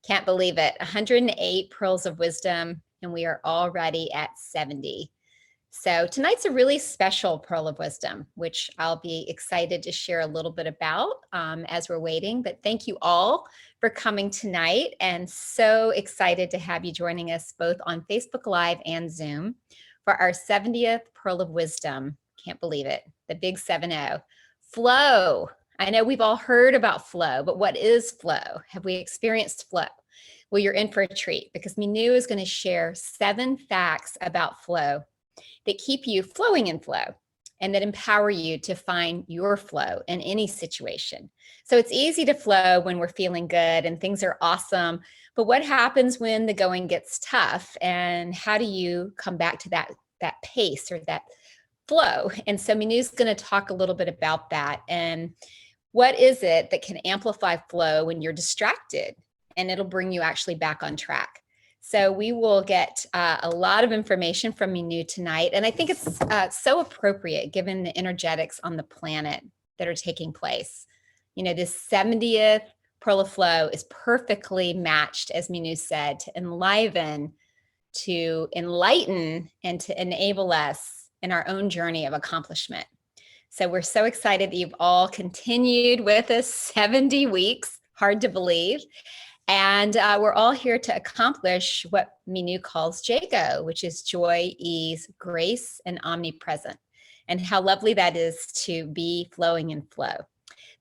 Can't believe it. 108 Pearls of Wisdom, and we are already at 70. So tonight's a really special Pearl of Wisdom, which I'll be excited to share a little bit about as we're waiting. But thank you all for coming tonight, and so excited to have you joining us both on Facebook Live and Zoom for our 70th Pearl of Wisdom. Can't believe it. The big 7-0. Flow. I know we've all heard about flow, but what is flow? Have we experienced flow? Well, you're in for a treat because Mynoo is going to share 7 facts about flow that keep you flowing in flow and that empower you to find your flow in any situation. So it's easy to flow when we're feeling good and things are awesome, but what happens when the going gets tough, and how do you come back to that pace or that flow? And so Mynoo's going to talk a little bit about that, and what is it that can amplify flow when you're distracted, and it'll bring you actually back on track. So we will get a lot of information from Mynoo tonight, and I think it's so appropriate given the energetics on the planet that are taking place. You know, this 70th Pearl of Flow is perfectly matched, as Mynoo said, to enliven, to enlighten, and to enable us in our own journey of accomplishment. So we're so excited that you've all continued with us 70 weeks, hard to believe. And we're all here to accomplish what Mynoo calls JAGO, which is joy, ease, grace, and omnipresent. And how lovely that is to be flowing in flow.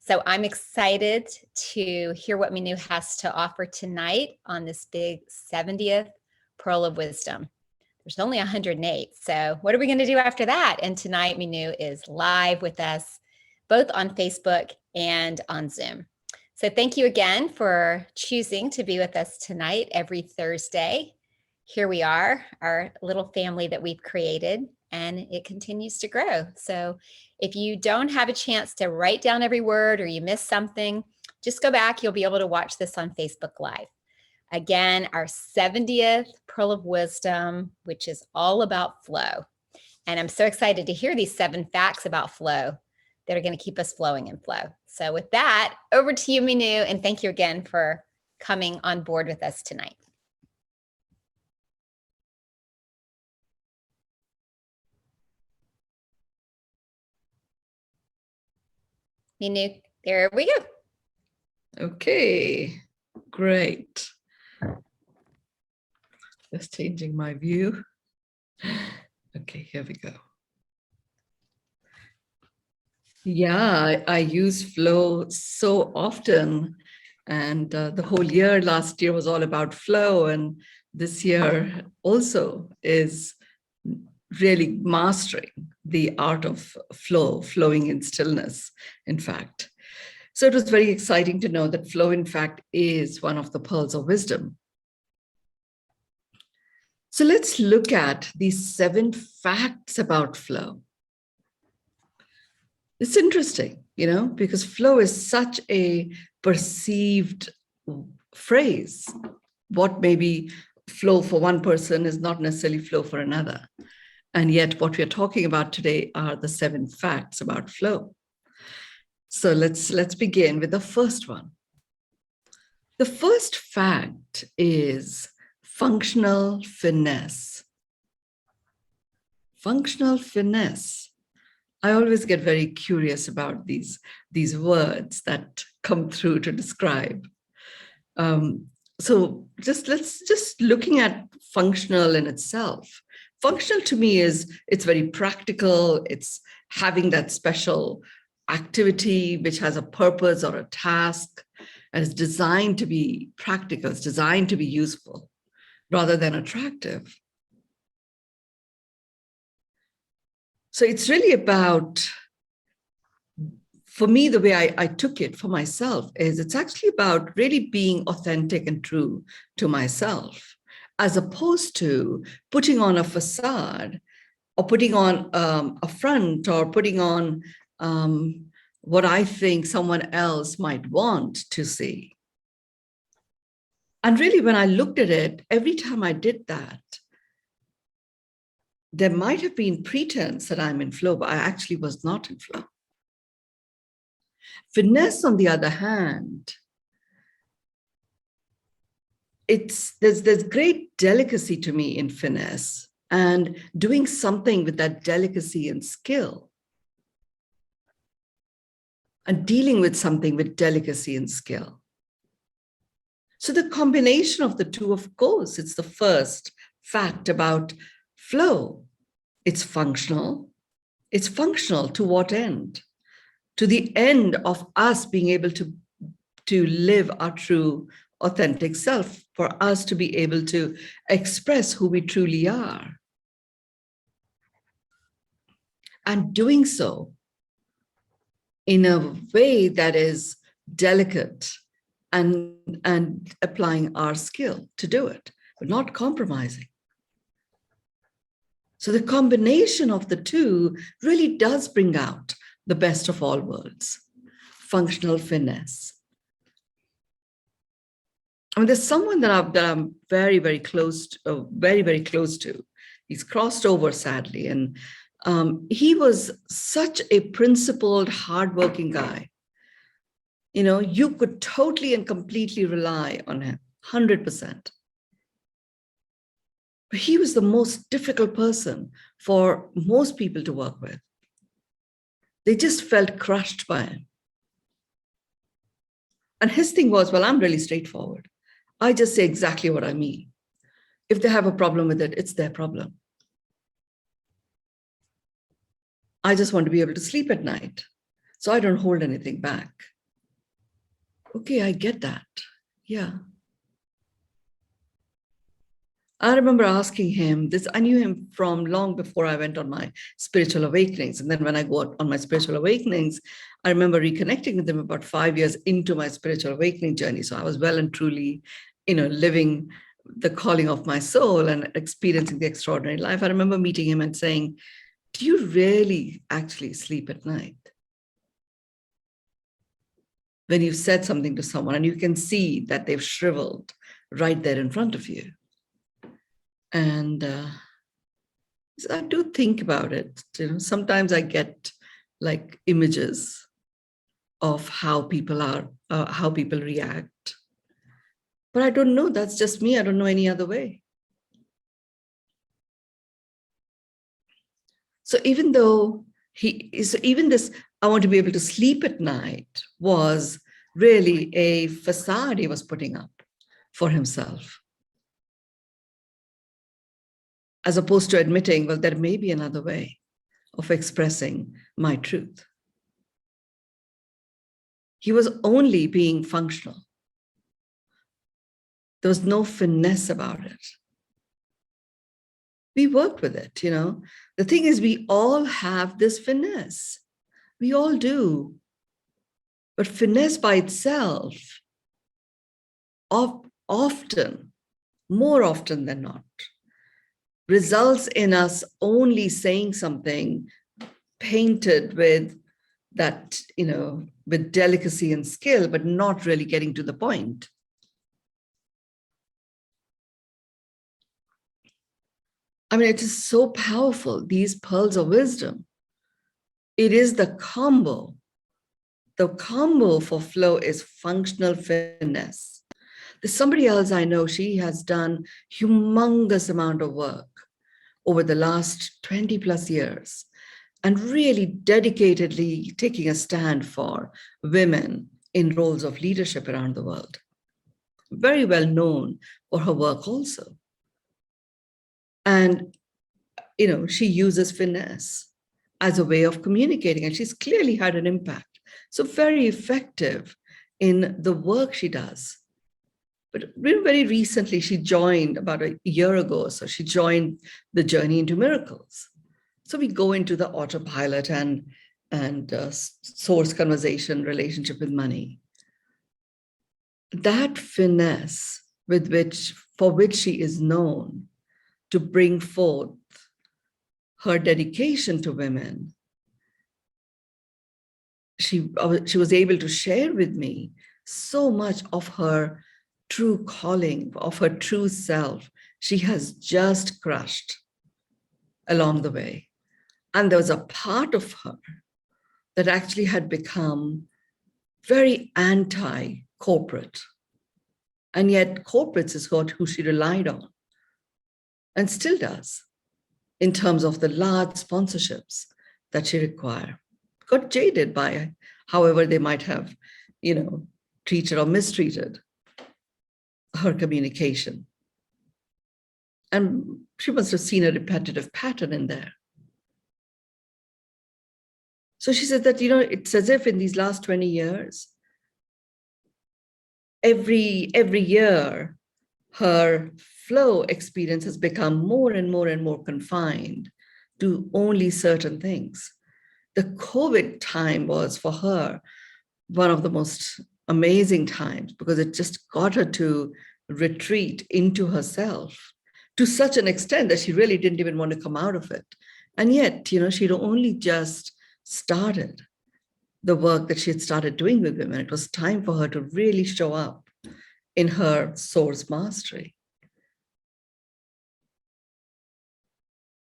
So I'm excited to hear what Mynoo has to offer tonight on this big 70th Pearl of Wisdom. There's only 108. So what are we going to do after that? And tonight, Mynoo is live with us, both on Facebook and on Zoom. So thank you again for choosing to be with us tonight every Thursday. Here we are, our little family that we've created, and it continues to grow. So if you don't have a chance to write down every word or you miss something, just go back. You'll be able to watch this on Facebook Live. Again, our 70th Pearl of Wisdom, which is all about flow. And I'm so excited to hear these 7 facts about flow that are going to keep us flowing in flow. So with that, over to you, Mynoo, and thank you again for coming on board with us tonight. Mynoo, there we go. Okay, great. Just changing my view. Okay, here we go. Yeah, I use flow so often, and the whole year last year was all about flow, and this year also is really mastering the art of flow, flowing in stillness, in fact. So it was very exciting to know that flow, in fact, is one of the pearls of wisdom. So let's look at these 7 facts about flow. It's interesting, you know, because flow is such a perceived phrase. What may be flow for one person is not necessarily flow for another. And yet what we're talking about today are the 7 facts about flow. So let's begin with the first one. The first fact is functional finesse. Functional finesse. I always get very curious about these words that come through to describe. So let's looking at functional in itself. Functional to me is it's very practical. It's having that special activity which has a purpose or a task, and it's designed to be practical. It's designed to be useful rather than attractive. So it's really about, for me, the way I took it for myself is it's actually about really being authentic and true to myself, as opposed to putting on a facade or putting on a front or putting on what I think someone else might want to see. And really, when I looked at it, every time I did that, there might have been pretense that I'm in flow, but I actually was not in flow. Finesse, on the other hand, there's great delicacy to me in finesse and doing something with that delicacy and skill and dealing with something with delicacy and skill. So the combination of the two, of course, it's the first fact about flow. It's functional. It's functional to what end? To the end of us being able to live our true, authentic self, for us to be able to express who we truly are. And doing so in a way that is delicate and applying our skill to do it, but not compromising. So the combination of the two really does bring out the best of all worlds, functional finesse. I mean, there's someone that I'm very, very close to. He's crossed over, sadly, and he was such a principled, hardworking guy. You know, you could totally and completely rely on him, 100%. But he was the most difficult person for most people to work with. They just felt crushed by him. And his thing was, well, I'm really straightforward. I just say exactly what I mean. If they have a problem with it, it's their problem. I just want to be able to sleep at night, so I don't hold anything back. Okay, I get that. Yeah. I remember asking him this. I knew him from long before I went on my spiritual awakenings. And then when I go on my spiritual awakenings, I remember reconnecting with him about 5 years into my spiritual awakening journey. So I was well and truly, living the calling of my soul and experiencing the extraordinary life. I remember meeting him and saying, do you really actually sleep at night? When you've said something to someone and you can see that they've shriveled right there in front of you. And so I do think about it. Sometimes I get like images of how people are, how people react. But I don't know. That's just me. I don't know any other way. So even this, I want to be able to sleep at night was really a facade he was putting up for himself, as opposed to admitting, well, there may be another way of expressing my truth. He was only being functional. There was no finesse about it. We worked with it, The thing is, we all have this finesse. We all do. But finesse by itself, often, more often than not, results in us only saying something painted with that, with delicacy and skill, but not really getting to the point. I mean, it is so powerful, these pearls of wisdom. It is the combo. The combo for flow is functional finesse. There's somebody else I know, she has done humongous amount of work over the last 20 plus years and really dedicatedly taking a stand for women in roles of leadership around the world. Very well known for her work also. And, she uses finesse as a way of communicating, and she's clearly had an impact. So very effective in the work she does. But very recently, she joined about a year ago or so, she joined the Journey into Miracles. So we go into the autopilot and source conversation, relationship with money. That finesse for which she is known to bring forth her dedication to women, she was able to share with me so much of her true calling, of her true self. She has just crushed along the way. And there was a part of her that actually had become very anti-corporate And yet corporates is who she relied on and still does in terms of the large sponsorships that she required. Got jaded by however they might have, treated or mistreated her communication. And she must have seen a repetitive pattern in there. So she said that, it's as if in these last 20 years, every year, her flow experience has become more and more and more confined to only certain things. The COVID time was for her one of the most amazing times because it just got her to retreat into herself to such an extent that she really didn't even want to come out of it. And yet, she'd only just started the work that she had started doing with women. It was time for her to really show up in her source mastery.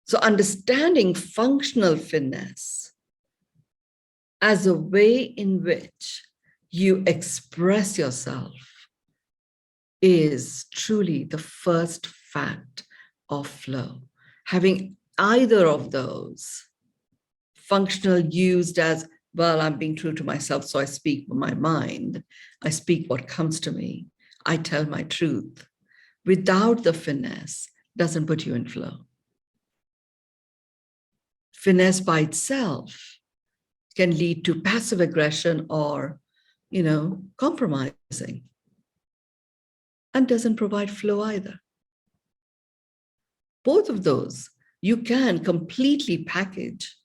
So understanding functional finesse as a way in which you express yourself is truly the first fact of flow. Having either of those, functional used as, well, I'm being true to myself, so I speak from my mind, I speak what comes to me, I tell my truth, without the finesse, doesn't put you in flow. Finesse by itself can lead to passive aggression or, compromising, and doesn't provide flow either. Both of those you can completely package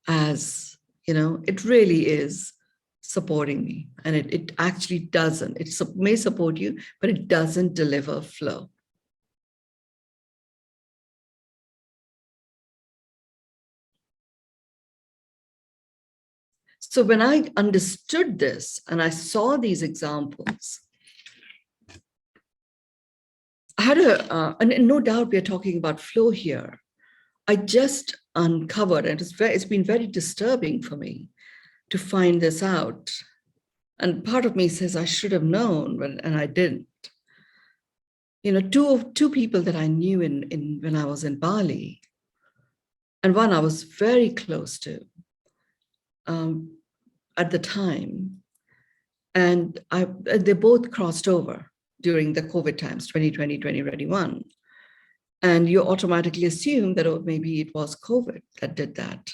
as, it really is supporting me. And it actually doesn't. It may support you, but it doesn't deliver flow. So when I understood this and I saw these examples, I had and no doubt we are talking about flow here. I just uncovered, and it's been very disturbing for me to find this out. And part of me says I should have known, and I didn't. Two people that I knew when I was in Bali, and one I was very close to at the time, and they both crossed over during the COVID times, 2020, 2021. And you automatically assume that, oh, maybe it was COVID that did that.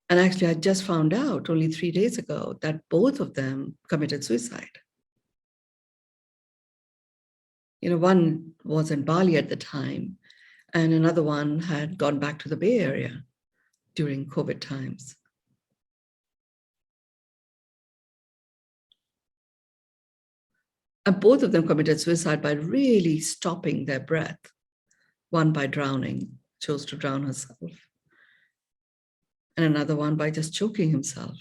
And actually, I just found out only 3 days ago that both of them committed suicide. One was in Bali at the time, and another one had gone back to the Bay Area during COVID times. And both of them committed suicide by really stopping their breath. One by drowning, chose to drown herself. And another one by just choking himself.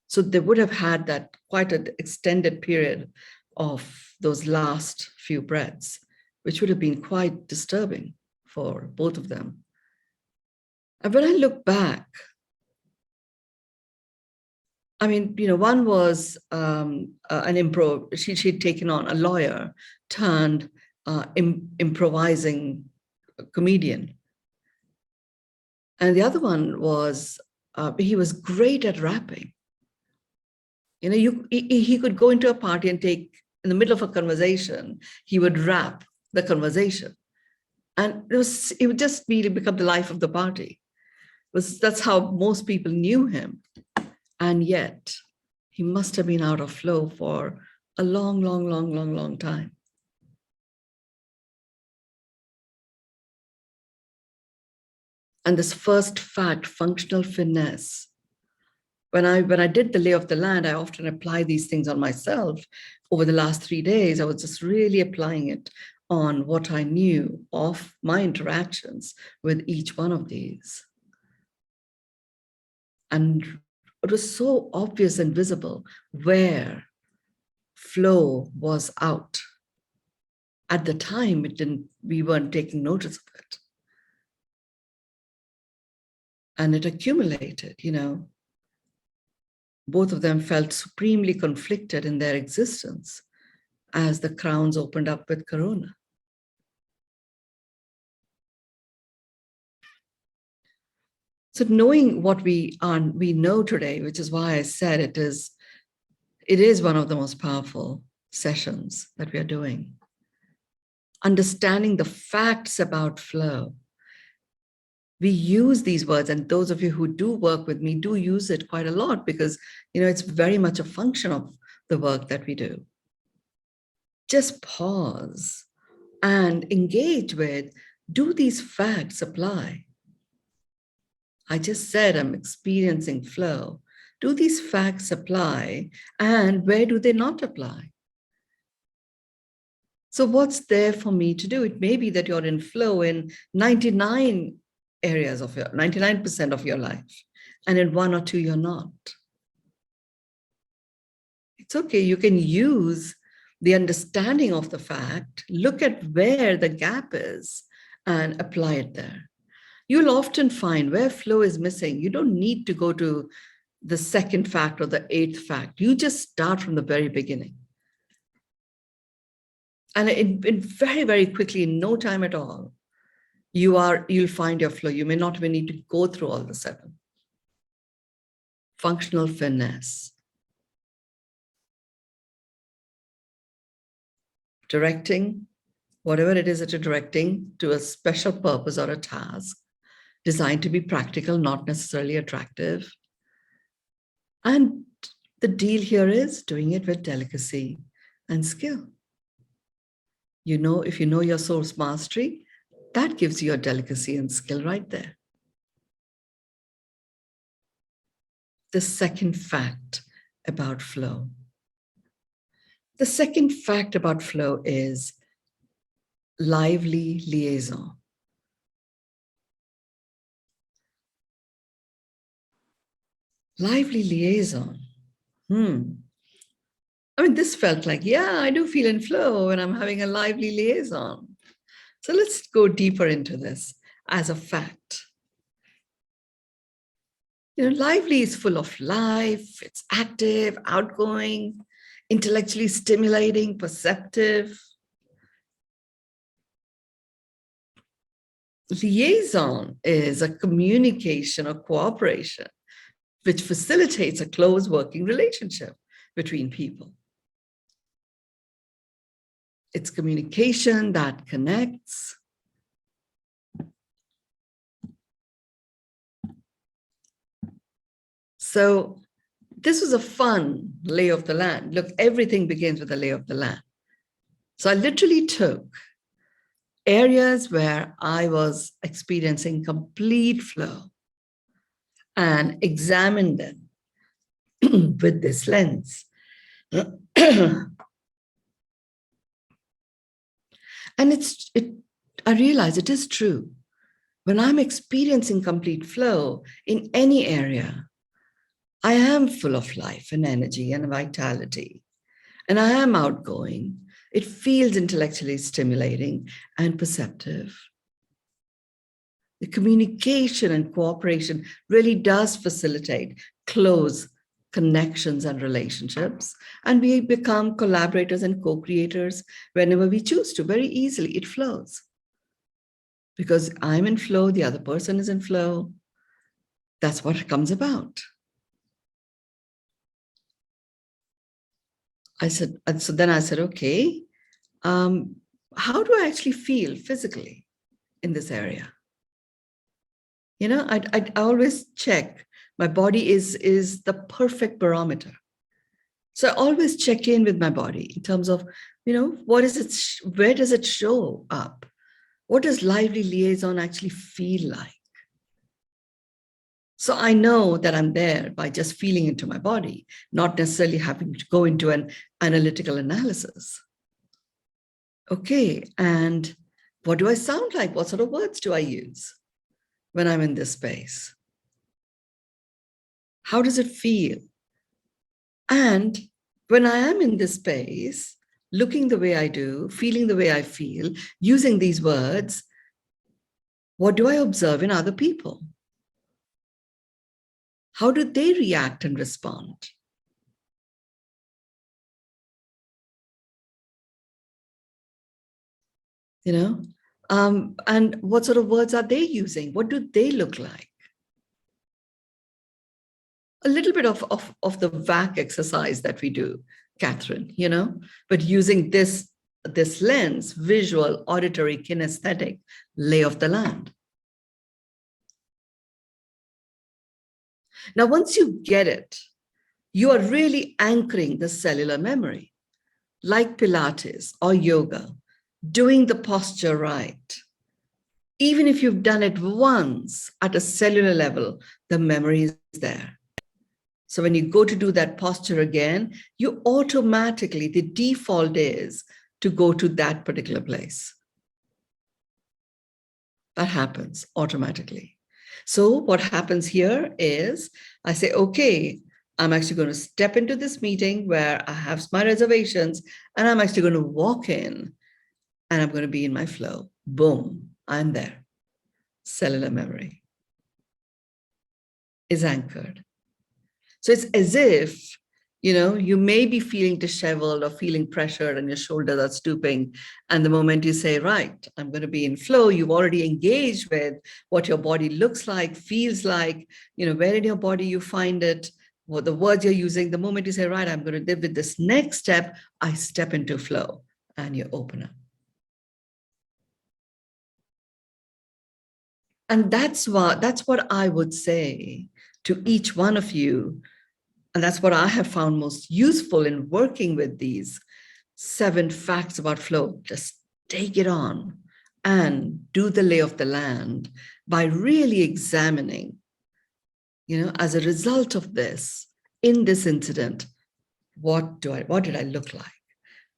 So they would have had that quite an extended period of those last few breaths, which would have been quite disturbing for both of them. And when I look back, I mean, one was an improv. She'd taken on a lawyer turned improvising comedian. And the other one was, he was great at rapping. He could go into a party and in the middle of a conversation, he would rap the conversation. And it would just really become the life of the party. That's how most people knew him. And yet, he must have been out of flow for a long, long, long, long, long time. And this first fact, functional finesse, when I did the lay of the land, I often apply these things on myself. Over the last 3 days, I was just really applying it on what I knew of my interactions with each one of these. And it was so obvious and visible where flow was out. At the time, we weren't taking notice of it. And it accumulated, Both of them felt supremely conflicted in their existence as the crowns opened up with Corona. So knowing what we know today, which is why I said it is one of the most powerful sessions that we are doing. Understanding the facts about flow. We use these words, and those of you who do work with me do use it quite a lot because, it's very much a function of the work that we do. Just pause and engage with, do these facts apply? I just said I'm experiencing flow. Do these facts apply? And where do they not apply? So what's there for me to do? It may be that you're in flow in 99% of your life, and in 1 or 2, you're not. It's okay. You can use the understanding of the fact, look at where the gap is, and apply it there. You'll often find where flow is missing. You don't need to go to the 2nd fact or the 8th fact. You just start from the very beginning. And in very, very quickly, in no time at all, you'll find your flow. You may not even need to go through all the 7. Functional finesse. Directing, whatever it is that you're directing to a special purpose or a task, designed to be practical, not necessarily attractive. And the deal here is doing it with delicacy and skill. If you know your source mastery, that gives you a delicacy and skill right there. The 2nd fact about flow. The 2nd fact about flow is lively liaison. Lively liaison. This felt like, yeah, I do feel in flow when I'm having a lively liaison. So let's go deeper into this as a fact. Lively is full of life. It's active, outgoing, intellectually stimulating, perceptive. Liaison is a communication or cooperation which facilitates a close working relationship between people. It's communication that connects. So this was a fun lay of the land. Look, everything begins with a lay of the land. So I literally took areas where I was experiencing complete flow and examined them with this lens. And I realize it is true. When I'm experiencing complete flow in any area, I am full of life and energy and vitality, and I am outgoing. It feels intellectually stimulating and perceptive. The communication and cooperation really does facilitate close connections and relationships, and we become collaborators and co-creators whenever we choose to. Very easily, it flows. Because I'm in flow, the other person is in flow. That's what it comes about. Then I said, okay, how do I actually feel physically in this area? I always check. My body is the perfect barometer. So I always check in with my body in terms of, what is it? Where does it show up? What does lively liaison actually feel like? So I know that I'm there by just feeling into my body, not necessarily having to go into an analytical analysis. Okay, and what do I sound like? What sort of words do I use when I'm in this space? How does it feel? And when I am in this space, looking the way I do, feeling the way I feel, using these words, what do I observe in other people? How do they react and respond? you know? And what sort of words are they using? What do they look like? A little bit of the VAC exercise that we do, Catherine, you know, but using this lens, visual, auditory, kinesthetic, lay of the land. Now, once you get it, you are really anchoring the cellular memory, like Pilates or yoga, doing the posture right. Even if you've done it once at a cellular level, the memory is there. So when you go to do that posture again, you automatically, the default is to go to that particular place. That happens automatically. So what happens here is I say, okay, I'm actually going to step into this meeting where I have my reservations, and I'm actually going to walk in and I'm going to be in my flow. Boom, I'm there. Cellular memory is anchored. So it's as if, you know, you may be feeling disheveled or feeling pressured and your shoulders are stooping. And the moment you say, right, I'm going to be in flow, you've already engaged with what your body looks like, feels like, you know, where in your body you find it, what the words you're using. The moment you say, right, I'm going to live with this next step, I step into flow, and you open up. And that's what I would say to each one of you. And that's what I have found most useful in working with these 7 facts about flow. Just take it on and do the lay of the land by really examining, you know, as a result of this, in this incident, what did I look like?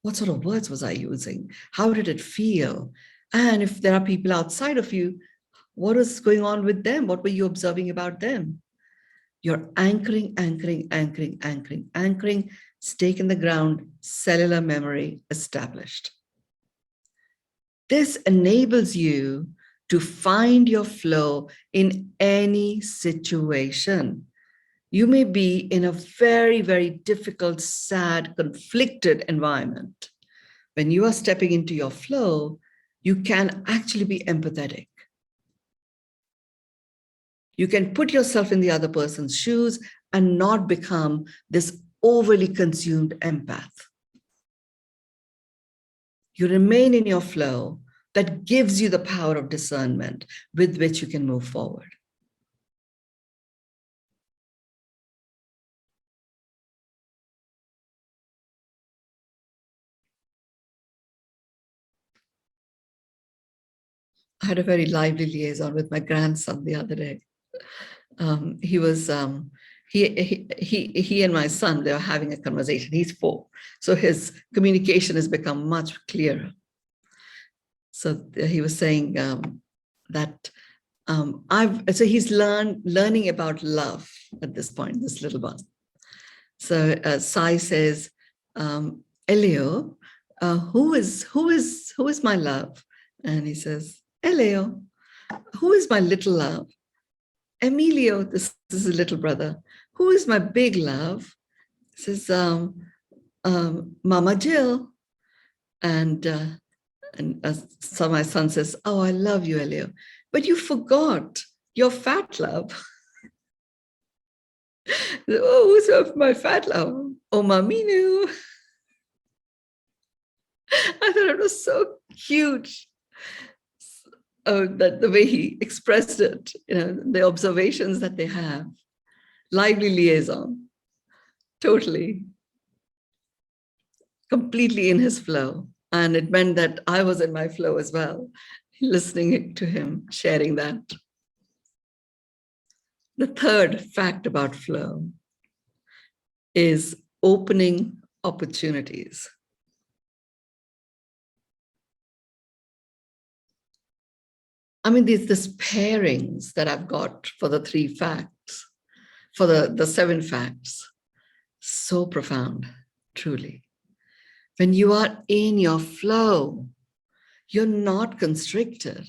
What sort of words was I using? How did it feel? And if there are people outside of you, what is going on with them? What were you observing about them? You're anchoring, stake in the ground, cellular memory established. This enables you to find your flow in any situation. You may be in a very, very difficult, sad, conflicted environment. When you are stepping into your flow, you can actually be empathetic. You can put yourself in the other person's shoes and not become this overly consumed empath. You remain in your flow that gives you the power of discernment with which you can move forward. I had a very lively liaison with my grandson the other day. He and my son, they were having a conversation. He's 4, so his communication has become much clearer. So he was saying that so he's learning about love at this point, this little one. So Sai says, Elio, who is my love? And he says, Elio, who is my little love? Emilio, this is a little brother. Who is my big love? He says, Mama Jill. And so my son says, oh, I love you, Elio. But you forgot your fat love. Oh, who's my fat love? Oh, Mynoo. I thought it was so cute. That the way he expressed it, you know, the observations that they have, lively liaison, totally, completely in his flow. And it meant that I was in my flow as well, listening to him, sharing that. The third fact about flow is opening opportunities. I mean, these pairings that I've got for the 3 facts, for the 7 facts, so profound, truly. When you are in your flow, you're not constricted.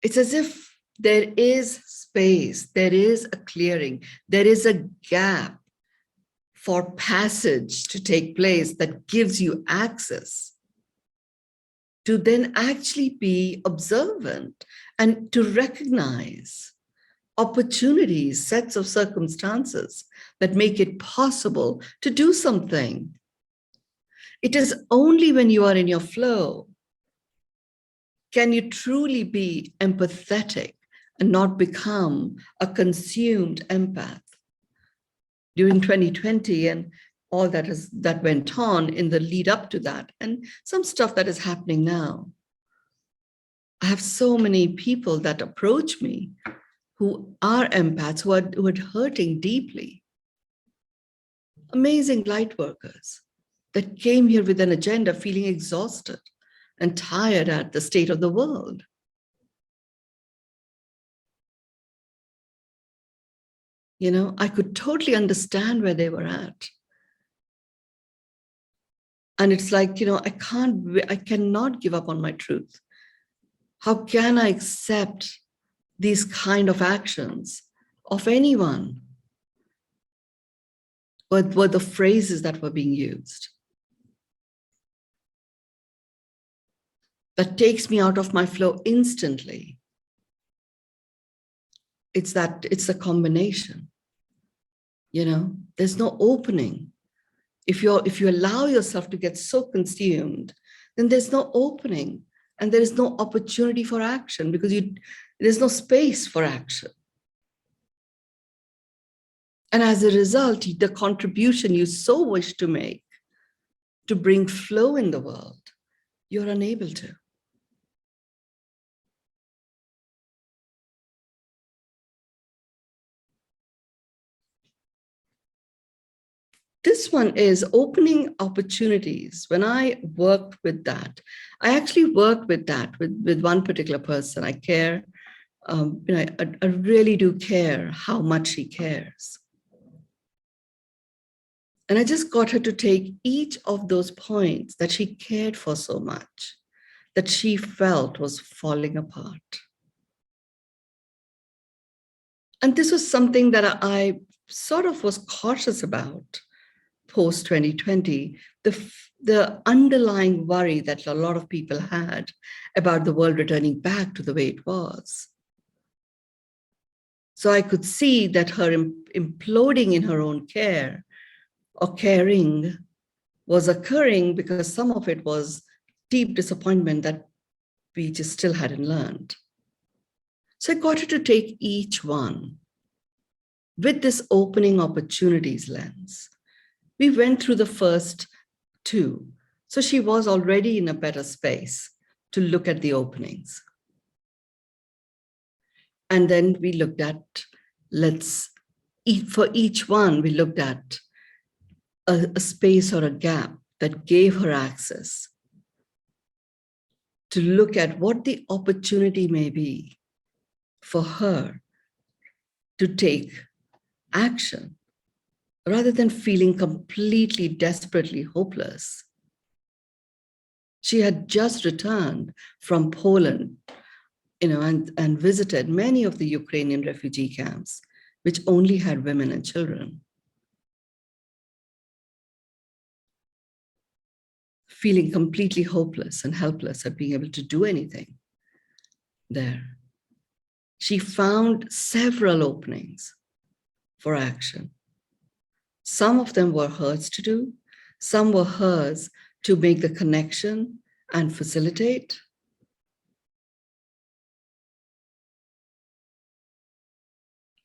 It's as if there is space, there is a clearing, there is a gap for passage to take place that gives you access to then actually be observant and to recognize opportunities, sets of circumstances that make it possible to do something. It is only when you are in your flow can you truly be empathetic and not become a consumed empath. During 2020 and all that went on in the lead up to that, and some stuff that is happening now, I have so many people that approach me who are empaths, who are hurting deeply. Amazing light workers that came here with an agenda, feeling exhausted and tired at the state of the world. You know, I could totally understand where they were at. And it's like, you know, I cannot give up on my truth. How can I accept these kind of actions of anyone? What were the phrases that were being used? That takes me out of my flow instantly. It's a combination. You know, there's no opening. If you allow yourself to get so consumed, then there's no opening and there is no opportunity for action because there's no space for action. And as a result, the contribution you so wish to make to bring flow in the world, you're unable to. This one is opening opportunities. When I worked with that, I actually worked with that with one particular person. I care, you know, I really do care how much she cares. And I just got her to take each of those points that she cared for so much, that she felt was falling apart. And this was something that I sort of was cautious about post 2020, the underlying worry that a lot of people had about the world returning back to the way it was. So I could see that her imploding in her own care or caring was occurring because some of it was deep disappointment that we just still hadn't learned. So I got her to take each one with this opening opportunities lens. We went through the first two. So she was already in a better space to look at the openings. And then we looked at, for each one, we looked at a space or a gap that gave her access to look at what the opportunity may be for her to take action rather than feeling completely, desperately hopeless. She had just returned from Poland, you know, and visited many of the Ukrainian refugee camps, which only had women and children. Feeling completely hopeless and helpless at being able to do anything there. She found several openings for action. Some of them were hers to do. Some were hers to make the connection and facilitate.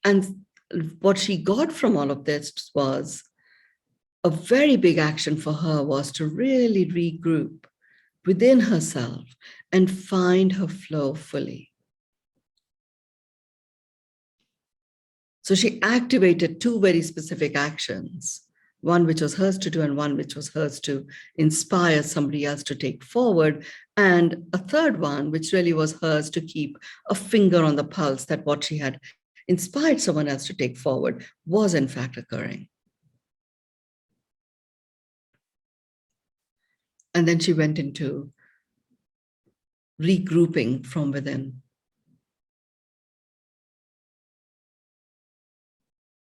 And what she got from all of this was a very big action for her was to really regroup within herself and find her flow fully. So she activated two very specific actions, one which was hers to do and one which was hers to inspire somebody else to take forward, and a third one which really was hers to keep a finger on the pulse that what she had inspired someone else to take forward was in fact occurring. And then she went into regrouping from within.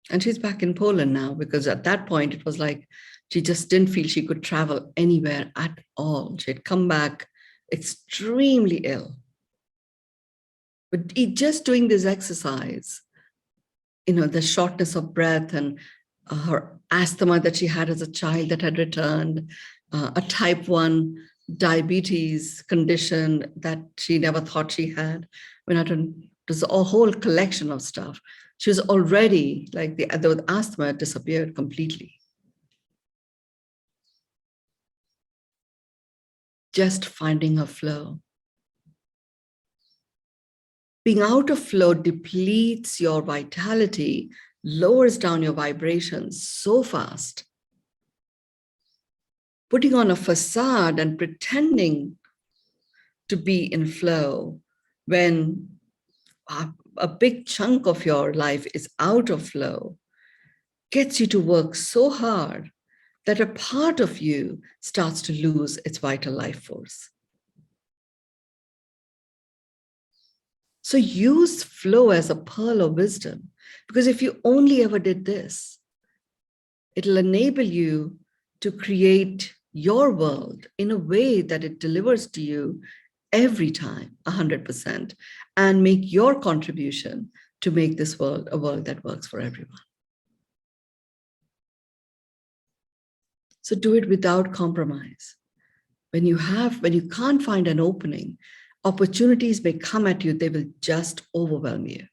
And she's back in Poland now, because at that point it was like she just didn't feel she could travel anywhere at all. She had come back extremely ill. But just doing this exercise, the shortness of breath and her asthma that she had as a child that had returned, a type 1 diabetes condition that she never thought she had. There's a whole collection of stuff. She was already like the asthma disappeared completely. Just finding her flow. Being out of flow depletes your vitality, lowers down your vibrations so fast. Putting on a facade and pretending to be in flow when a big chunk of your life is out of flow gets you to work so hard that a part of you starts to lose its vital life force. So use flow as a pearl of wisdom, because if you only ever did this, it'll enable you to create your world in a way that it delivers to you every time, 100%, and make your contribution to make this world a world that works for everyone. So do it without compromise. When you can't find an opening, opportunities may come at you, they will just overwhelm you.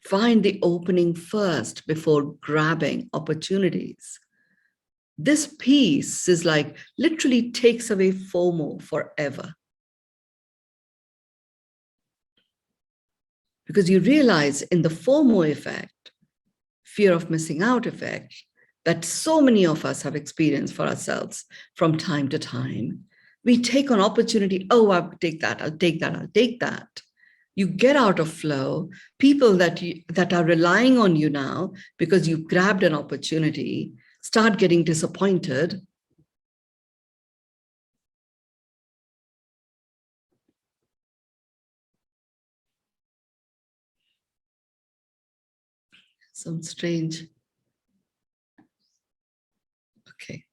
Find the opening first before grabbing opportunities. This piece is like literally takes away FOMO forever. Because you realize in the FOMO effect, fear of missing out effect, that so many of us have experienced for ourselves from time to time, we take on opportunity. Oh, I'll take that, I'll take that, I'll take that. You get out of flow. People that are relying on you now because you grabbed an opportunity start getting disappointed. Some strange. Okay.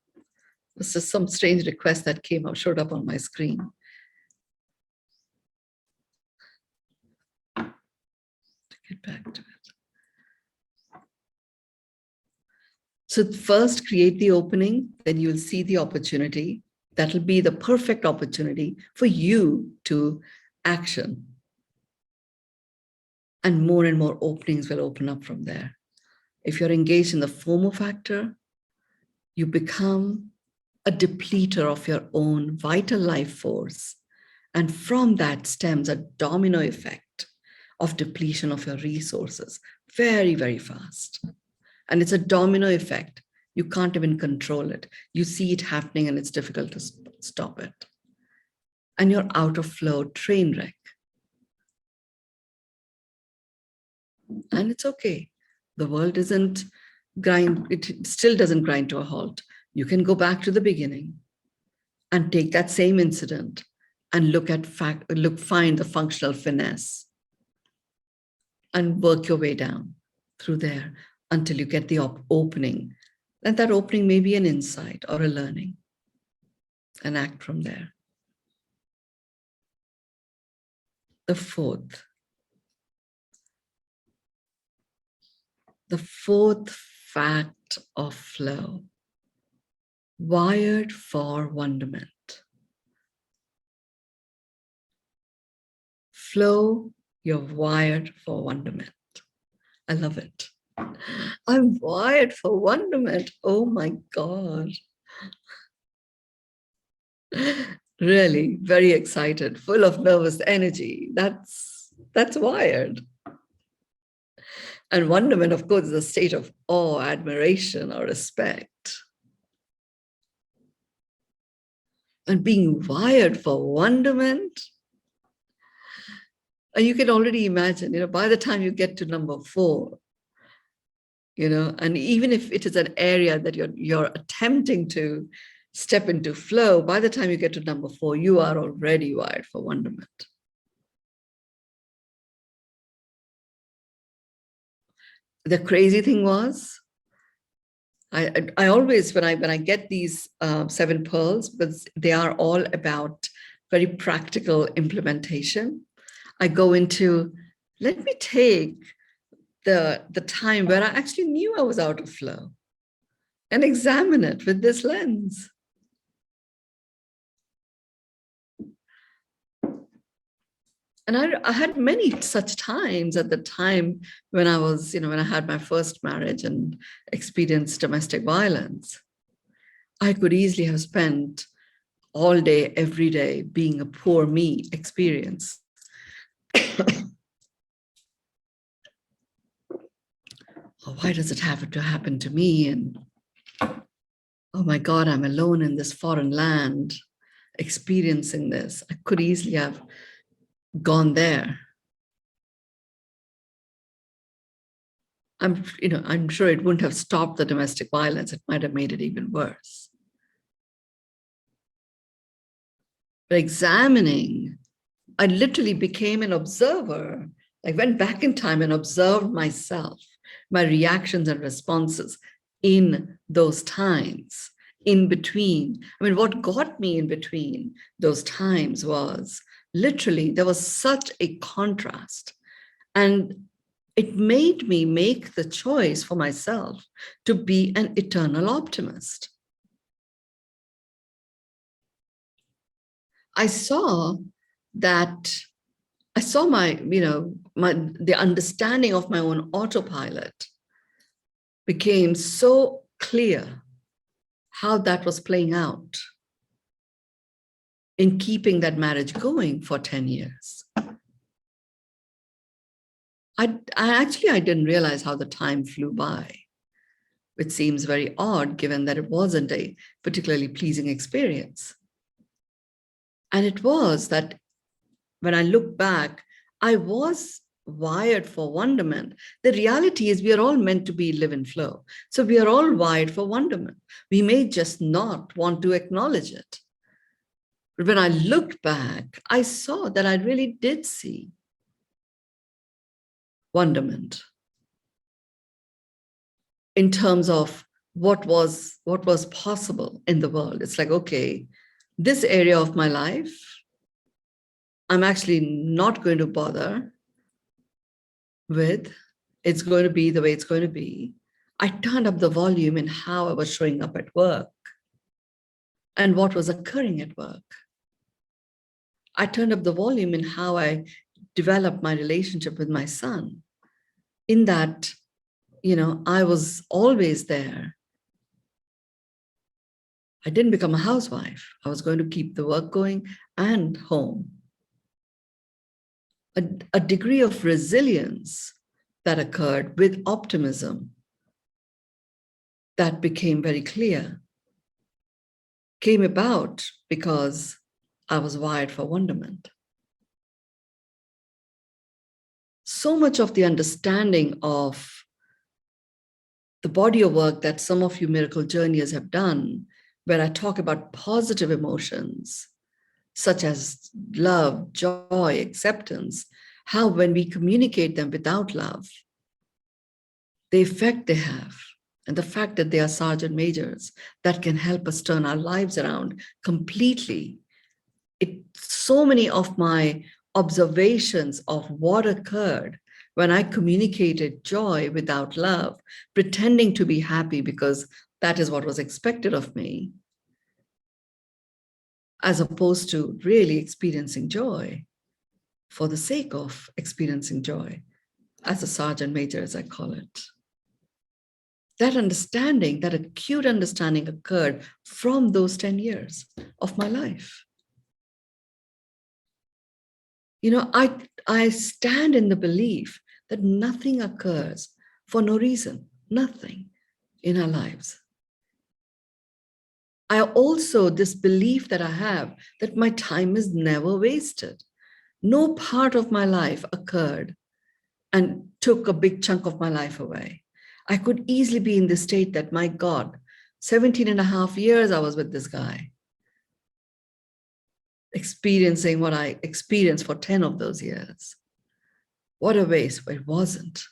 This is some strange request that showed up on my screen. To get back to it. So first create the opening, then you'll see the opportunity. That'll be the perfect opportunity for you to action. And more openings will open up from there. If you're engaged in the FOMO factor, you become a depleter of your own vital life force. And from that stems a domino effect of depletion of your resources very, very fast. And it's a domino effect. You can't even control it. You see it happening and it's difficult to stop it. And you're out of flow, train wreck. And it's okay. The world isn't it still doesn't grind to a halt. You can go back to the beginning and take that same incident and find the functional finesse and work your way down through there until you get the opening. And that opening may be an insight or a learning, and act from there. The fourth fact of flow, wired for wonderment. Flow, you're wired for wonderment. I love it. I'm wired for wonderment. Oh my God. Really, very excited, full of nervous energy. That's wired. And wonderment, of course, is a state of awe, admiration, or respect. And being wired for wonderment, and you can already imagine, by the time you get to number 4, and even if it is an area that you're attempting to step into flow, by the time you get to number 4, you are already wired for wonderment. The crazy thing was, I always, when I get these 7 pearls, because they are all about very practical implementation, I go into, let me take the time where I actually knew I was out of flow and examine it with this lens. And I had many such times at the time when I was, when I had my first marriage and experienced domestic violence. I could easily have spent all day, every day being a poor me experience. Oh, why does it have to happen to me? And oh my God, I'm alone in this foreign land experiencing this. I could easily have gone there. I'm sure it wouldn't have stopped the domestic violence. It might have made it even worse. But examining, I literally became an observer. I went back in time and observed myself, my reactions and responses in those times, in between. I mean, what got me in between those times was literally, there was such a contrast. And it made me make the choice for myself to be an eternal optimist. I saw that, I saw the understanding of my own autopilot became so clear how that was playing out in keeping that marriage going for 10 years. I didn't realize how the time flew by, which seems very odd given that it wasn't a particularly pleasing experience. And it was that when I look back, I was wired for wonderment. The reality is we are all meant to live in flow. So we are all wired for wonderment. We may just not want to acknowledge it. But when I looked back, I saw that I really did see wonderment in terms of what was possible in the world. It's like, okay, this area of my life, I'm actually not going to bother with. It's going to be the way it's going to be. I turned up the volume in how I was showing up at work and what was occurring at work. I turned up the volume in how I developed my relationship with my son. In that, I was always there. I didn't become a housewife. I was going to keep the work going and home. A degree of resilience that occurred with optimism that became very clear came about because I was wired for wonderment. So much of the understanding of the body of work that some of you miracle journeyers have done, where I talk about positive emotions, such as love, joy, acceptance, how when we communicate them without love, the effect they have, and the fact that they are sergeant majors that can help us turn our lives around completely. So many of my observations of what occurred when I communicated joy without love, pretending to be happy because that is what was expected of me, as opposed to really experiencing joy for the sake of experiencing joy, as a sergeant major, as I call it. That understanding, that acute understanding occurred from those 10 years of my life. I stand in the belief that nothing occurs for no reason, nothing in our lives. I also, this belief that I have that my time is never wasted. No part of my life occurred and took a big chunk of my life away. I could easily be in the state that, my God, 17 and a half years I was with this guy, experiencing what I experienced for 10 of those years. What a waste, but it wasn't.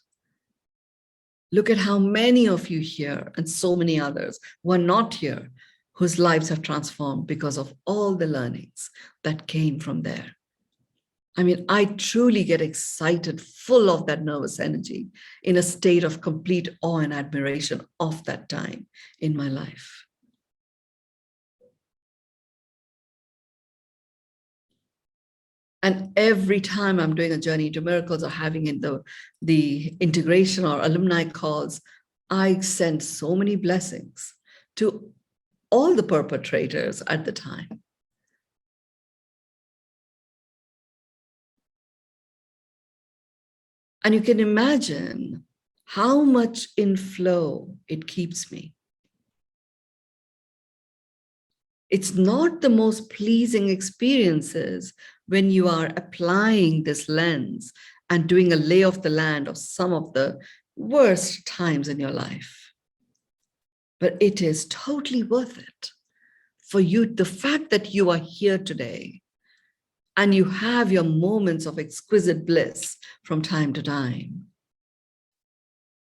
Look at how many of you here and so many others who are not here, whose lives have transformed because of all the learnings that came from there. I mean, I truly get excited, full of that nervous energy, in a state of complete awe and admiration of that time in my life. And every time I'm doing a journey to miracles or having in the integration or alumni calls, I send so many blessings to all the perpetrators at the time. And you can imagine how much in flow it keeps me. It's not the most pleasing experiences when you are applying this lens and doing a lay of the land of some of the worst times in your life. But it is totally worth it for you. The fact that you are here today and you have your moments of exquisite bliss from time to time,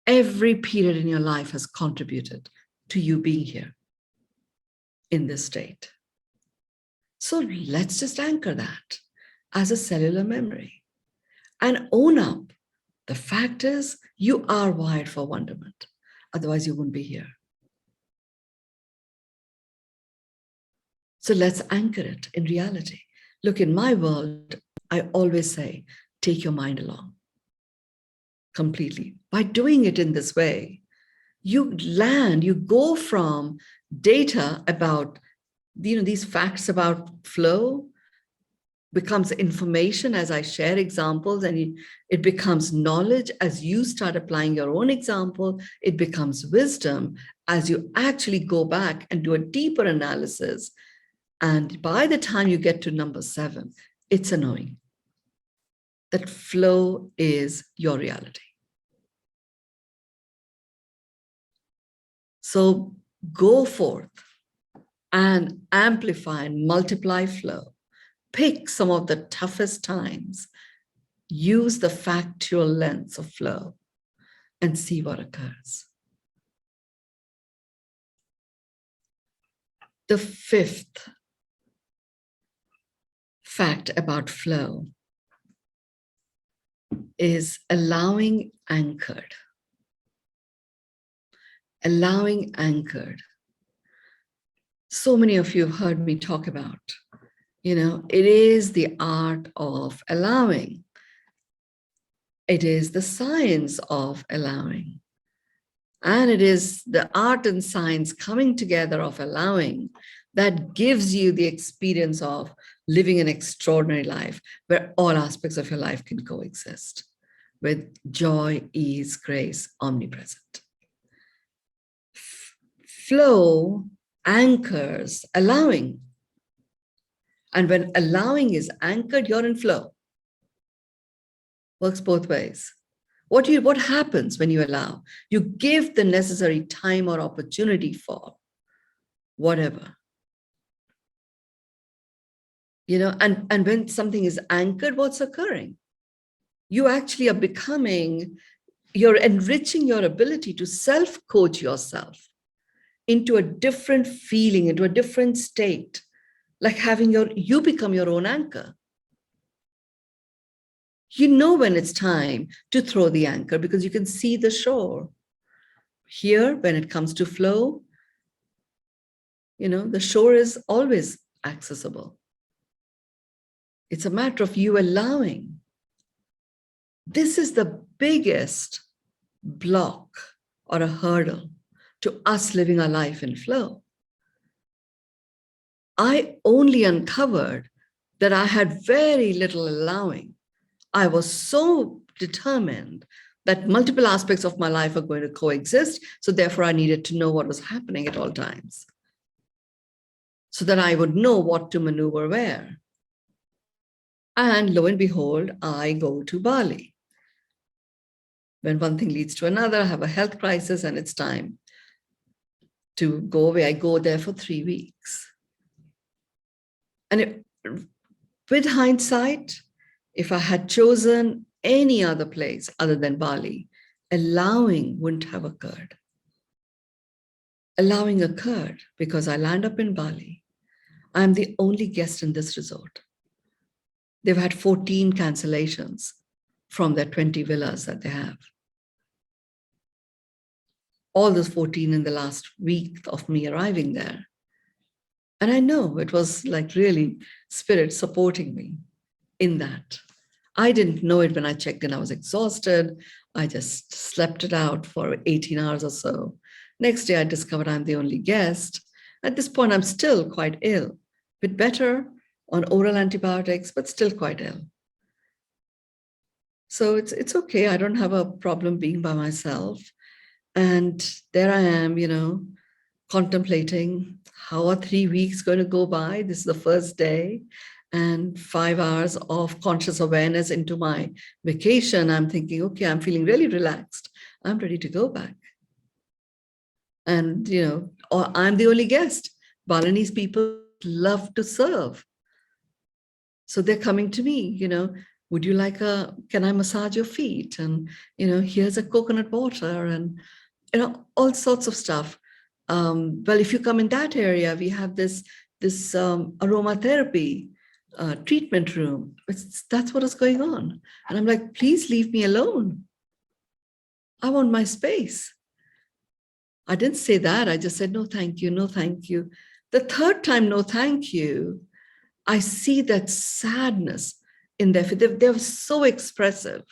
every period in your life has contributed to you being here in this state. So let's just anchor that as a cellular memory and own up. The fact is, you are wired for wonderment. Otherwise, you wouldn't be here. So let's anchor it in reality. Look, in my world, I always say, take your mind along completely. By doing it in this way, you go from data about, these facts about flow, becomes information as I share examples, and it becomes knowledge as you start applying your own example. It becomes wisdom as you actually go back and do a deeper analysis. And by the time you get to number 7, it's a knowing that flow is your reality. So go forth and amplify and multiply flow. Pick some of the toughest times, use the factual lens of flow, and see what occurs. The 5th fact about flow is allowing anchored. Allowing anchored. So many of you have heard me talk about, it is the art of allowing. It is the science of allowing. And it is the art and science coming together of allowing that gives you the experience of living an extraordinary life where all aspects of your life can coexist with joy, ease, grace, omnipresent. Flow anchors allowing. And when allowing is anchored, you're in flow. Works both ways. What happens when you allow? You give the necessary time or opportunity for whatever. And when something is anchored, what's occurring? You actually are you're enriching your ability to self-coach yourself into a different feeling, into a different state, like you become your own anchor. You know when it's time to throw the anchor because you can see the shore. Here, when it comes to flow, the shore is always accessible. It's a matter of you allowing. This is the biggest block or a hurdle to us living our life in flow. I only uncovered that I had very little allowing. I was so determined that multiple aspects of my life are going to coexist. So therefore, I needed to know what was happening at all times so that I would know what to maneuver where. And lo and behold, I go to Bali. When one thing leads to another, I have a health crisis and it's time to go away. I go there for 3 weeks. And with hindsight, if I had chosen any other place other than Bali, allowing wouldn't have occurred. Allowing occurred because I land up in Bali. I'm the only guest in this resort. They've had 14 cancellations from their 20 villas that they have. All those 14 in the last week of me arriving there. And I know it was like really spirit supporting me in that. I didn't know it when I checked in. I was exhausted. I just slept it out for 18 hours or so. Next day, I discovered I'm the only guest. At this point, I'm still quite ill, a bit better on oral antibiotics, but still quite ill. So it's okay. I don't have a problem being by myself. And there I am, contemplating how are 3 weeks going to go by. This is the first day and 5 hours of conscious awareness into my vacation. I'm thinking, okay, I'm feeling really relaxed. I'm ready to go back. And, or I'm the only guest. Balinese people love to serve. So they're coming to me, would you like can I massage your feet? And, here's a coconut water and, all sorts of stuff. Well, if you come in that area, we have this aromatherapy treatment room. That's what is going on. And I'm like, please leave me alone. I want my space. I didn't say that. I just said, no, thank you. No, thank you. The third time, no, thank you. I see that sadness in their face. They're so expressive.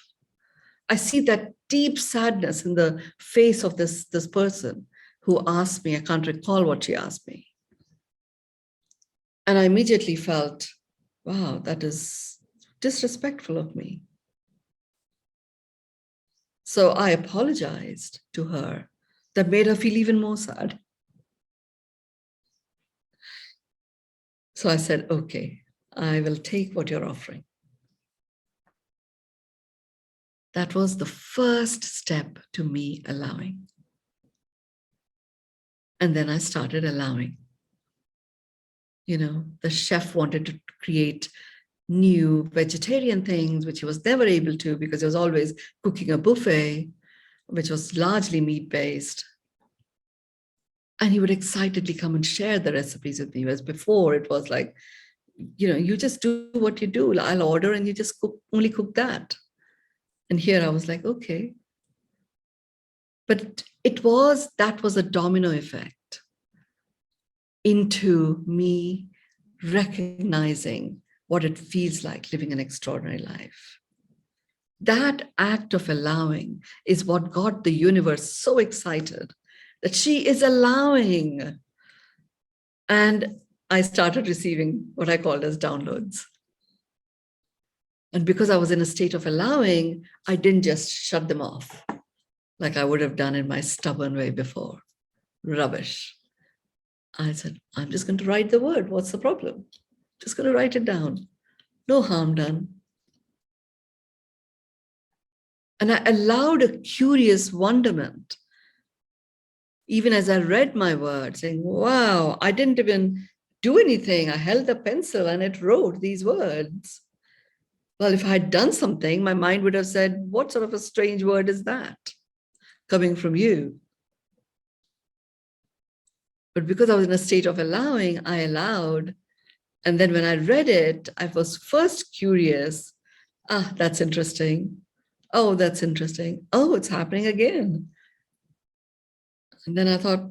I see that deep sadness in the face of this person who asked me. I can't recall what she asked me. And I immediately felt, wow, that is disrespectful of me. So I apologized to her. That made her feel even more sad. So I said, okay, I will take what you're offering. That was the first step to me allowing. And then I started allowing. The chef wanted to create new vegetarian things, which he was never able to because he was always cooking a buffet, which was largely meat-based. And he would excitedly come and share the recipes with me. Whereas before it was like, you just do what you do. I'll order and you just only cook that. And here I was like, okay. But that was a domino effect into me recognizing what it feels like living an extraordinary life. That act of allowing is what got the universe so excited that she is allowing. And I started receiving what I called as downloads. And because I was in a state of allowing, I didn't just shut them off like I would have done in my stubborn way before. Rubbish. I said, I'm just going to write the word. What's the problem? Just going to write it down. No harm done. And I allowed a curious wonderment, even as I read my word, saying, wow, I didn't even do anything. I held the pencil and it wrote these words. Well, if I had done something, my mind would have said, what sort of a strange word is that coming from you? But because I was in a state of allowing, I allowed. And then when I read it, I was first curious. That's interesting. Oh, that's interesting. Oh, it's happening again. And then I thought,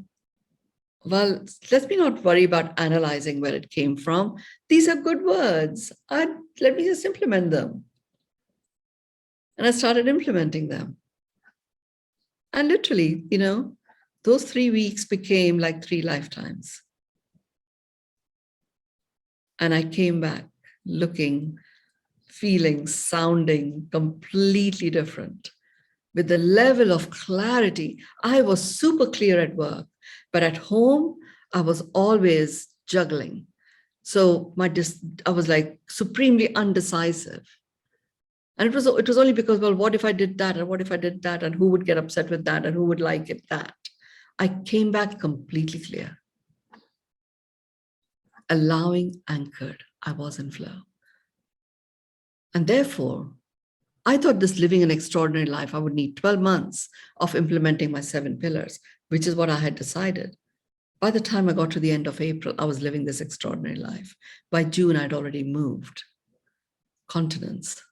well, let me not worry about analyzing where it came from. These are good words. Let me just implement them. And I started implementing them. And literally, those 3 weeks became like 3 lifetimes. And I came back looking, feeling, sounding completely different. With the level of clarity, I was super clear at work, but at home, I was always juggling. So I was like supremely undecisive. And it was only because, well, what if I did that? And what if I did that? And who would get upset with that? And who would like it that? I came back completely clear. Allowing, anchored, I was in flow. And therefore, I thought this living an extraordinary life, I would need 12 months of implementing my 7 pillars, which is what I had decided. By the time I got to the end of April, I was living this extraordinary life. By June, I'd already moved continents.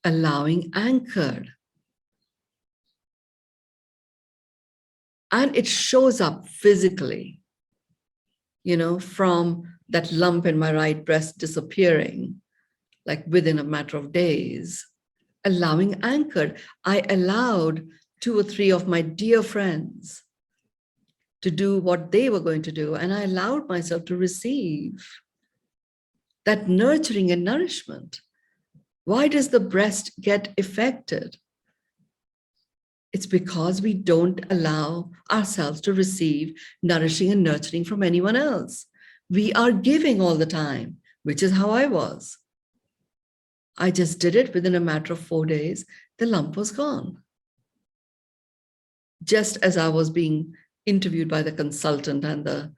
Allowing anchored. And it shows up physically, from that lump in my right breast disappearing, like within a matter of days. Allowing anchored. I allowed 2 or 3 of my dear friends to do what they were going to do, and I allowed myself to receive that nurturing and nourishment. Why does the breast get affected? It's because we don't allow ourselves to receive nourishing and nurturing from anyone else. We are giving all the time, which is how I was. I just did it within a matter of 4 days. The lump was gone. Just as I was being interviewed by the consultant and the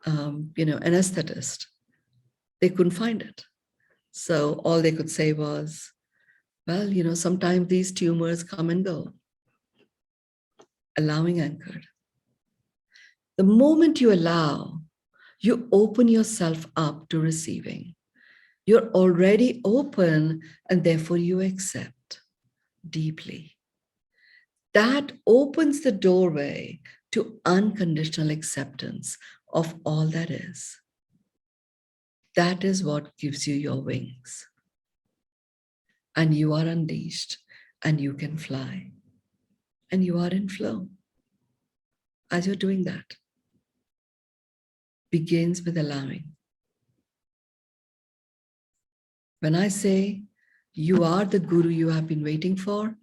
anesthetist, they couldn't find it. So all they could say was, well, sometimes these tumors come and go. Allowing anchored. The moment you allow, you open yourself up to receiving. You're already open, and therefore you accept deeply. That opens the doorway to unconditional acceptance of all that is. That is what gives you your wings. And you are unleashed, and you can fly. And you are in flow. As you're doing that, begins with allowing. When I say you are the guru you have been waiting for,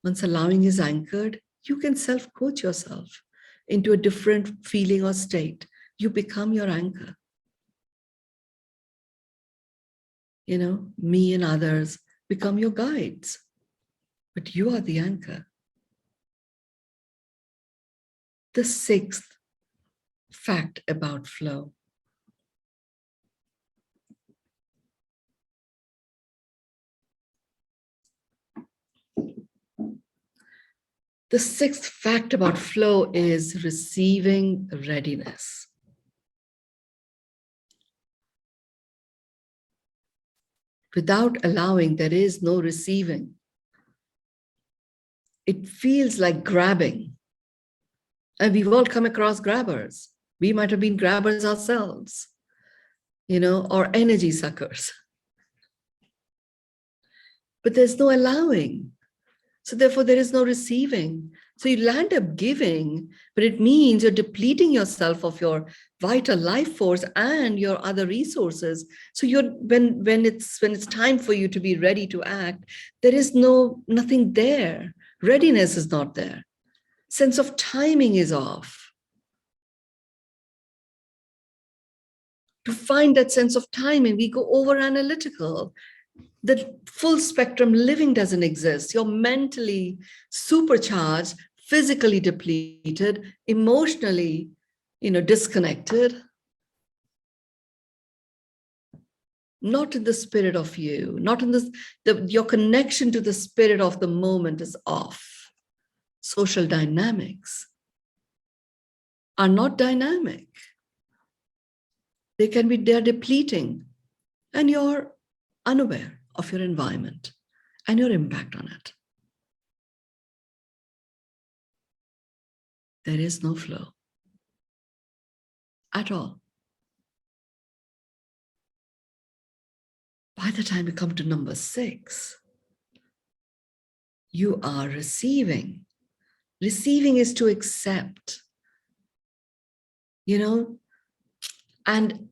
once allowing is anchored, you can self-coach yourself into a different feeling or state. You become your anchor. Me and others become your guides, but you are the anchor. The 6th fact about flow. The 6th fact about flow is receiving readiness. Without allowing, there is no receiving. It feels like grabbing. And we've all come across grabbers. We might have been grabbers ourselves, or energy suckers. But there's no allowing. So therefore, there is no receiving. So you land up giving, but it means you're depleting yourself of your vital life force and your other resources. So when it's time for you to be ready to act, there is nothing there. Readiness is not there. Sense of timing is off. To find that sense of timing, we go over analytical. The full spectrum living doesn't exist. You're mentally supercharged, physically depleted, emotionally, disconnected. Not in the spirit of you, not in your connection to the spirit of the moment is off. Social dynamics are not dynamic. They're depleting, and you're unaware of your environment and your impact on it. There is no flow at all. By the time we come to number 6, you are receiving. Receiving is to accept, and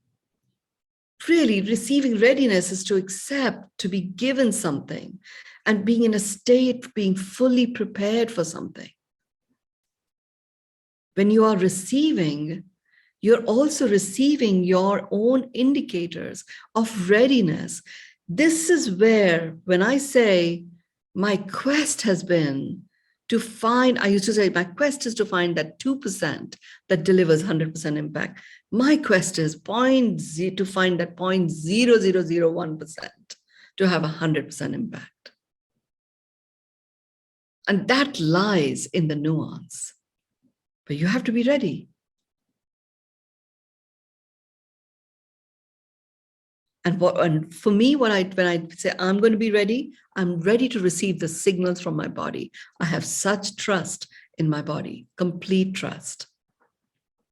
really receiving readiness is to accept, to be given something, and being in a state, being fully prepared for something. When you are receiving, you're also receiving your own indicators of readiness. This is where, when I say my quest has been to find, I used to say, my quest is to find that 2% that delivers 100% impact. My quest is to find that 0.0001% to have 100% impact. And that lies in the nuance. But you have to be ready. And for me, when I say I'm going to be ready, I'm ready to receive the signals from my body. I have such trust in my body, complete trust.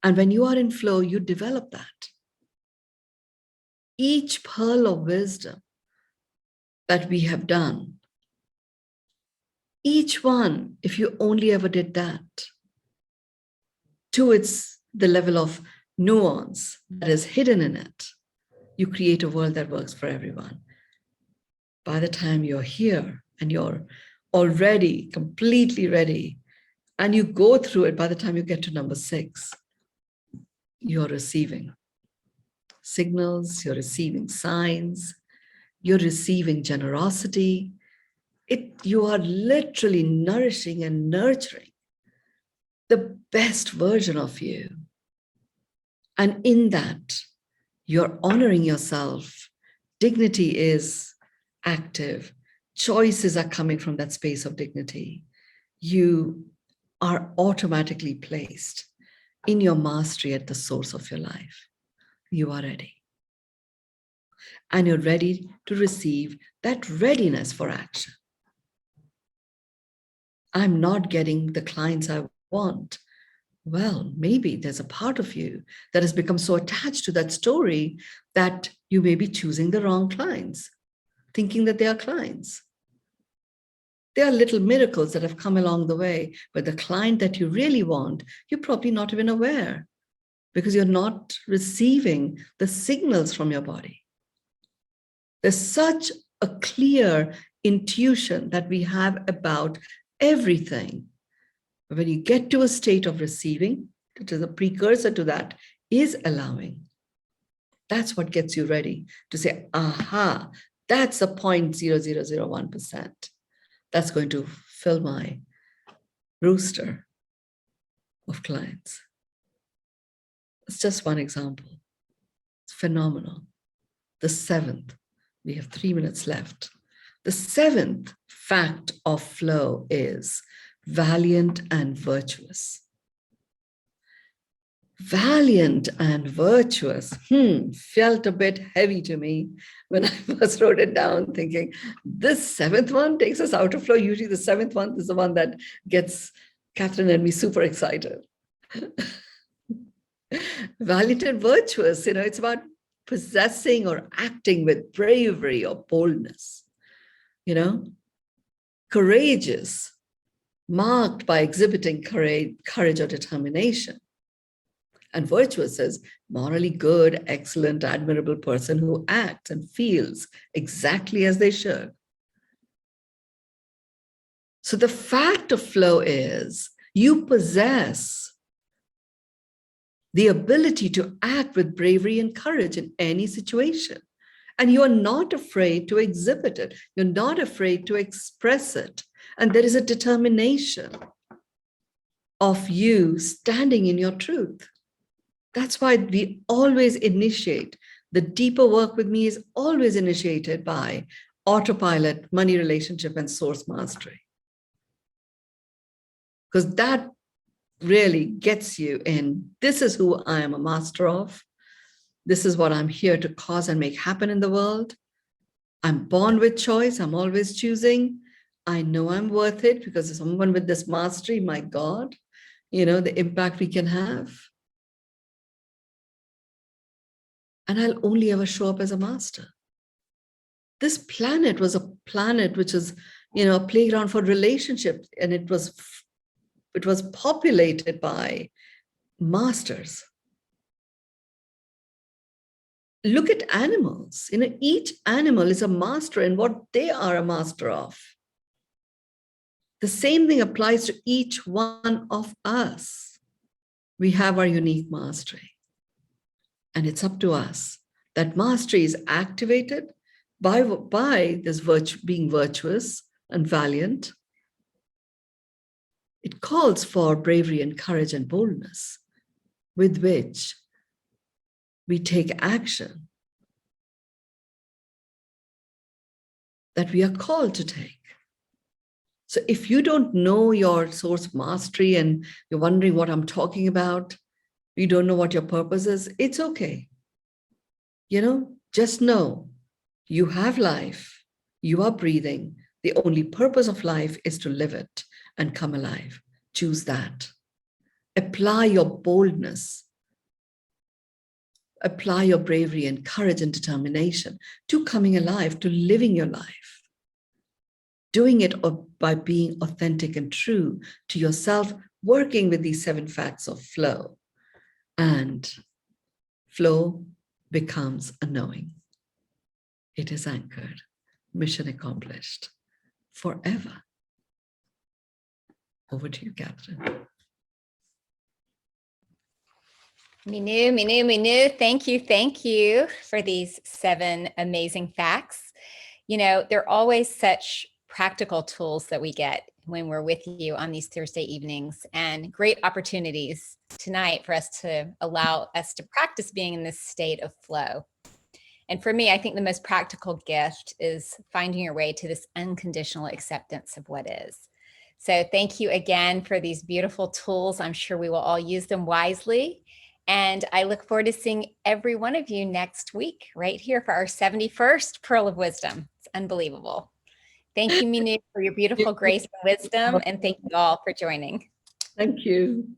And when you are in flow, you develop that. Each pearl of wisdom that we have done, each one, if you only ever did that, to the level of nuance that is hidden in it, you create a world that works for everyone. By the time you're here and you're already completely ready and you go through it, by the time you get to number 6, you're receiving signals, you're receiving signs, you're receiving generosity. You are literally nourishing and nurturing the best version of you. And in that, you're honoring yourself. Dignity is active. Choices are coming from that space of dignity. You are automatically placed in your mastery at the source of your life. You are ready. And you're ready to receive that readiness for action. I'm not getting the clients I want. Well, maybe there's a part of you that has become so attached to that story that you may be choosing the wrong clients, thinking that they are clients. There are little miracles that have come along the way, but the client that you really want, you're probably not even aware because you're not receiving the signals from your body. There's such a clear intuition that we have about everything. When you get to a state of receiving, which is a precursor to that, is allowing. That's what gets you ready to say, aha, that's a 0.0001%. That's going to fill my rooster of clients. It's just one example. It's phenomenal. The 7th, we have 3 minutes left. The 7th fact of flow is valiant and virtuous. Valiant and virtuous felt a bit heavy to me when I first wrote it down, thinking this 7th one takes us out of flow. Usually the 7th one is the one that gets Catherine and me super excited. Valiant and virtuous, it's about possessing or acting with bravery or boldness, courageous, marked by exhibiting courage or determination. And virtuous is morally good, excellent, admirable person who acts and feels exactly as they should. So the fact of flow is you possess the ability to act with bravery and courage in any situation. And you are not afraid to exhibit it. You're not afraid to express it. And there is a determination of you standing in your truth. That's why we always initiate. The deeper work with me is always initiated by autopilot, money, relationship, and source mastery. Because that really gets you in. This is who I am a master of. This is what I'm here to cause and make happen in the world. I'm born with choice. I'm always choosing. I know I'm worth it because someone with this mastery, my God, the impact we can have. And I'll only ever show up as a master. This planet was a planet which is, a playground for relationships, and it was populated by masters. Look at animals. Each animal is a master in what they are a master of. The same thing applies to each one of us. We have our unique mastery. And it's up to us. That mastery is activated by this being virtuous and valiant, It calls for bravery and courage and boldness with which we take action that we are called to take. So if you don't know your source mastery and you're wondering what I'm talking about, you don't know what your purpose is, it's okay. Just know you have life, you are breathing. The only purpose of life is to live it and come alive. Choose that. Apply your boldness. Apply your bravery and courage and determination to coming alive, to living your life. Doing it by being authentic and true to yourself, working with these 7 facts of flow. And flow becomes a knowing. It is anchored, mission accomplished, forever. Over to you, Catherine. Mynoo, thank you for these 7 amazing facts. They're always such practical tools that we get when we're with you on these Thursday evenings, and great opportunities tonight for us to allow us to practice being in this state of flow. And for me, I think the most practical gift is finding your way to this unconditional acceptance of what is. So thank you again for these beautiful tools. I'm sure we will all use them wisely. And I look forward to seeing every one of you next week, right here for our 71st Pearl of Wisdom. It's unbelievable. Thank you, Mynoo, for your beautiful grace and wisdom. And thank you all for joining. Thank you.